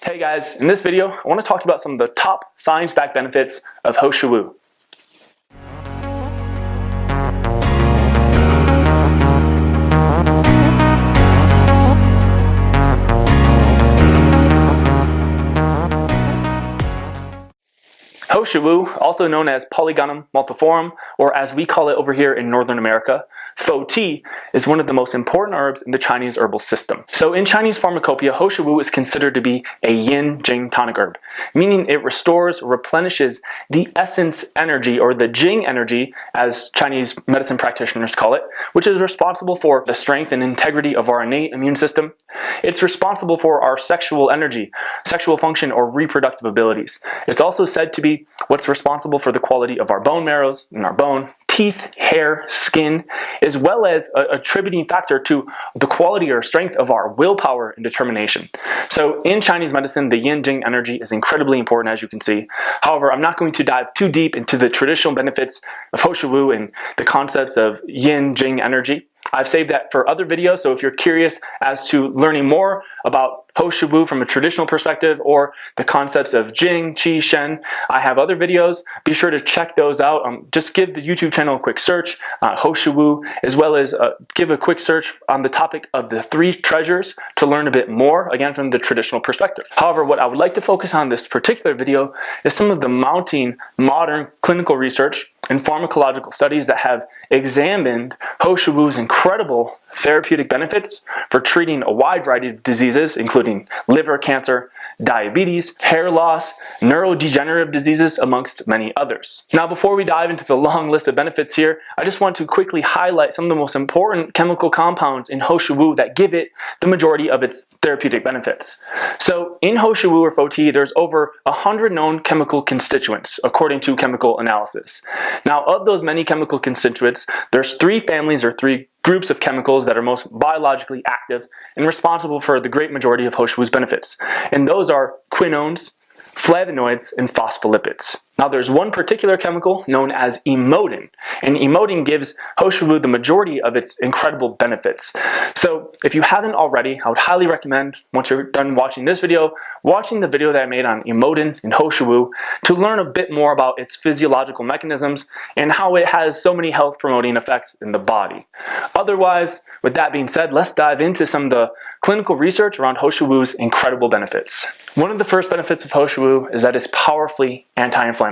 Hey guys, in this video, I want to talk about some of the top science-backed benefits of He Shou Wu. He Shou Wu, also known as Polygonum multiforum, or as we call it over here in Northern America, Fo Tea, is one of the most important herbs in the Chinese herbal system. So in Chinese pharmacopoeia, He Shou Wu is considered to be a yin-jing tonic herb, meaning it restores, replenishes the essence energy, or the jing energy, as Chinese medicine practitioners call it, which is responsible for the strength and integrity of our innate immune system. It's responsible for our sexual energy, sexual function, or reproductive abilities. It's also said to be what's responsible for the quality of our bone marrows and our bone, teeth, hair, skin, as well as a attributing factor to the quality or strength of our willpower and determination. So in Chinese medicine, the yin-jing energy is incredibly important, as you can see. However, I'm not going to dive too deep into the traditional benefits of He Shou Wu and the concepts of yin-jing energy. I've saved that for other videos, so if you're curious as to learning more about He Shou Wu from a traditional perspective or the concepts of Jing, Qi, Shen, I have other videos. Be sure to check those out. Just give the YouTube channel a quick search, He Shou Wu, as well as give a quick search on the topic of the 3 treasures to learn a bit more, again, from the traditional perspective. However, what I would like to focus on in this particular video is some of the mounting modern clinical research and pharmacological studies that have examined He Shou Wu's incredible therapeutic benefits for treating a wide variety of diseases, including liver cancer, diabetes, hair loss, neurodegenerative diseases, amongst many others. Now, before we dive into the long list of benefits here, I just want to quickly highlight some of the most important chemical compounds in He Shou Wu that give it the majority of its therapeutic benefits. So in He Shou Wu or Fo Tea, there's over 100 known chemical constituents, according to chemical analysis. Now, of those many chemical constituents, there's 3 families or 3 groups of chemicals that are most biologically active and responsible for the great majority of He Shou Wu's benefits. And those are quinones, flavonoids, and phospholipids. Now, there's one particular chemical known as emodin, and emodin gives He Shou Wu the majority of its incredible benefits. So if you haven't already, I would highly recommend, once you're done watching this video, watching the video that I made on emodin and He Shou Wu to learn a bit more about its physiological mechanisms and how it has so many health promoting effects in the body. Otherwise, with that being said, let's dive into some of the clinical research around He Shou Wu's incredible benefits. One of the first benefits of He Shou Wu is that it's powerfully anti-inflammatory.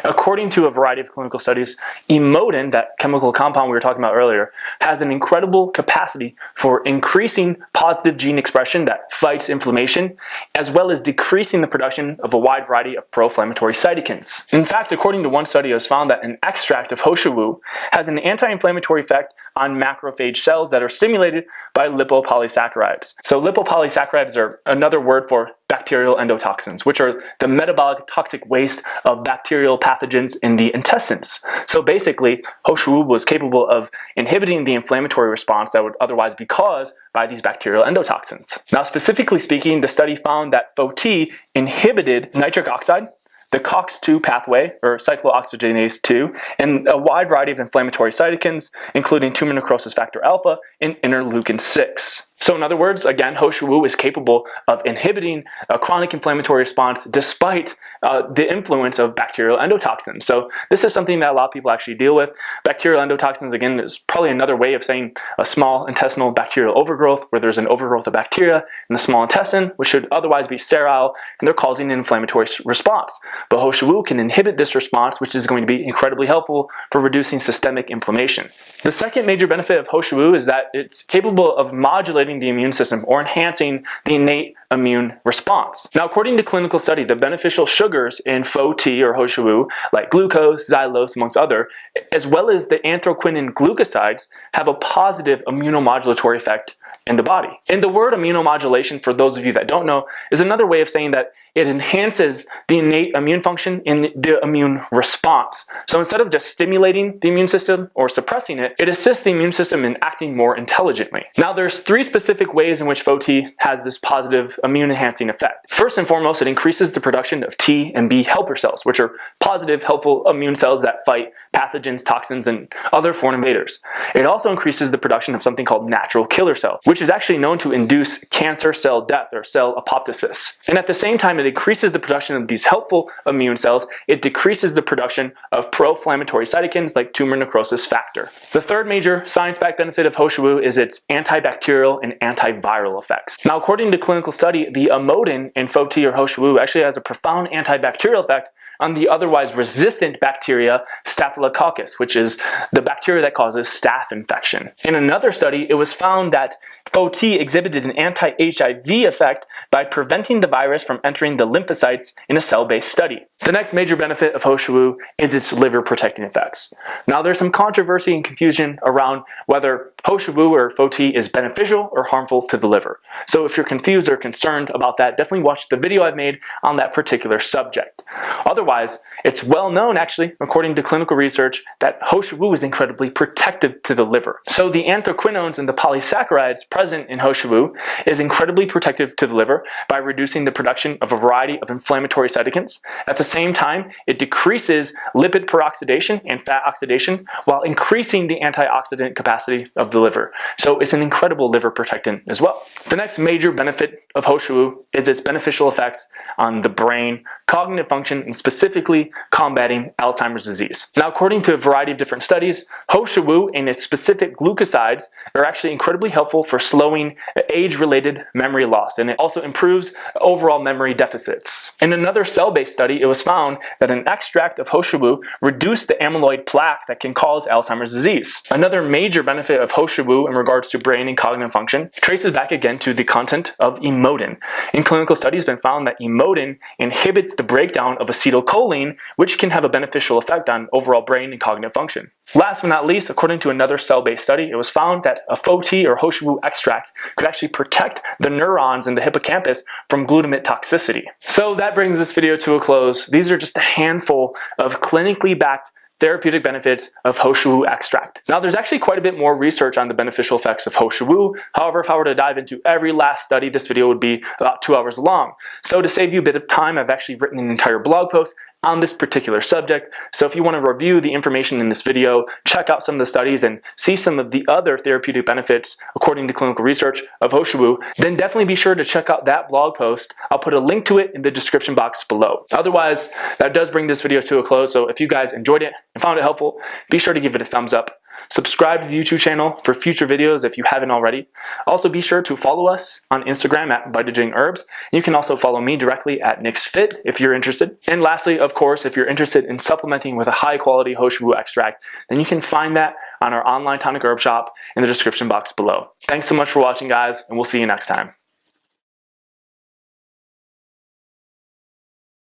According to a variety of clinical studies, emodin, that chemical compound we were talking about earlier, has an incredible capacity for increasing positive gene expression that fights inflammation, as well as decreasing the production of a wide variety of pro-inflammatory cytokines. In fact, according to one study, it was found that an extract of He Shou Wu has an anti-inflammatory effect on macrophage cells that are stimulated by lipopolysaccharides. So lipopolysaccharides are another word for bacterial endotoxins, which are the metabolic toxic waste of bacterial pathogens in the intestines. So basically, He Shou Wu was capable of inhibiting the inflammatory response that would otherwise be caused by these bacterial endotoxins. Now, specifically speaking, the study found that Fo Tea inhibited nitric oxide, the COX-2 pathway, or cyclooxygenase 2, and a wide variety of inflammatory cytokines, including tumor necrosis factor alpha and interleukin 6. So in other words, again, He Shou Wu is capable of inhibiting a chronic inflammatory response despite the influence of bacterial endotoxins. So this is something that a lot of people actually deal with. Bacterial endotoxins, again, is probably another way of saying a small intestinal bacterial overgrowth, where there's an overgrowth of bacteria in the small intestine, which should otherwise be sterile, and they're causing an inflammatory response. But He Shou Wu can inhibit this response, which is going to be incredibly helpful for reducing systemic inflammation. The second major benefit of He Shou Wu is that it's capable of modulating the immune system or enhancing the innate immune response. Now, according to clinical study, the beneficial sugars in Fo Tea or He Shou Wu, like glucose, xylose, amongst other, as well as the anthraquinone glucosides, have a positive immunomodulatory effect in the body. And the word immunomodulation, for those of you that don't know, is another way of saying that it enhances the innate immune function in the immune response. So instead of just stimulating the immune system or suppressing it, it assists the immune system in acting more intelligently. Now, there's 3 specific ways in which Fo Tea has this positive immune enhancing effect. First and foremost, it increases the production of T and B helper cells, which are positive, helpful immune cells that fight pathogens, toxins, and other foreign invaders. It also increases the production of something called natural killer cells, which is actually known to induce cancer cell death or cell apoptosis. And at the same time it increases the production of these helpful immune cells, it decreases the production of pro-inflammatory cytokines like tumor necrosis factor. The third major science-backed benefit of He Shou Wu is its antibacterial and antiviral effects. Now, according to clinical study, the amodin in Fo-T or He Shou Wu actually has a profound antibacterial effect on the otherwise resistant bacteria Staphylococcus, which is the bacteria that causes staph infection. In another study, it was found that Fo-T exhibited an anti-HIV effect by preventing the virus from entering the lymphocytes in a cell-based study. The next major benefit of He Shou Wu is its liver protecting effects. Now, there's some controversy and confusion around whether He Shou Wu or Fo-T is beneficial or harmful to the liver. So if you're confused or concerned about that, definitely watch the video I've made on that particular subject. Otherwise, it's well known, actually, according to clinical research, that He Shou Wu is incredibly protective to the liver. So the anthraquinones and the polysaccharides present in He Shou Wu is incredibly protective to the liver by reducing the production of a variety of inflammatory cytokines. At the same time, it decreases lipid peroxidation and fat oxidation while increasing the antioxidant capacity of the liver. So it's an incredible liver protectant as well. The next major benefit of He Shou Wu is its beneficial effects on the brain, cognitive function, and specifically combating Alzheimer's disease. Now, according to a variety of different studies, He Shou Wu and its specific glucosides are actually incredibly helpful for slowing age-related memory loss, and it also improves overall memory deficits. In another cell-based study, it was found that an extract of He Shou Wu reduced the amyloid plaque that can cause Alzheimer's disease. Another major benefit of He Shou Wu in regards to brain and cognitive function traces back again to the content of emodin. In clinical studies, it's been found that emodin inhibits the breakdown of acetylcholine, which can have a beneficial effect on overall brain and cognitive function. Last but not least, according to another cell-based study, it was found that a Fo-T or He Shou Wu extract could actually protect the neurons in the hippocampus from glutamate toxicity. So that brings this video to a close. These are just a handful of clinically backed therapeutic benefits of He Shou Wu extract. Now, there's actually quite a bit more research on the beneficial effects of He Shou Wu. However, if I were to dive into every last study, this video would be about 2 hours long. So to save you a bit of time, I've actually written an entire blog post on this particular subject. So if you want to review the information in this video, check out some of the studies and see some of the other therapeutic benefits according to clinical research of He Shou Wu, then definitely be sure to check out that blog post. I'll put a link to it in the description box below. Otherwise, that does bring this video to a close. So if you guys enjoyed it and found it helpful, be sure to give it a thumbs up. Subscribe to the YouTube channel for future videos if you haven't already. Also, be sure to follow us on Instagram at @VitaJingHerbs. You can also follow me directly at NixFit if you're interested. And lastly, of course, if you're interested in supplementing with a high-quality He Shou Wu extract, then you can find that on our online tonic herb shop in the description box below. Thanks so much for watching, guys, and we'll see you next time.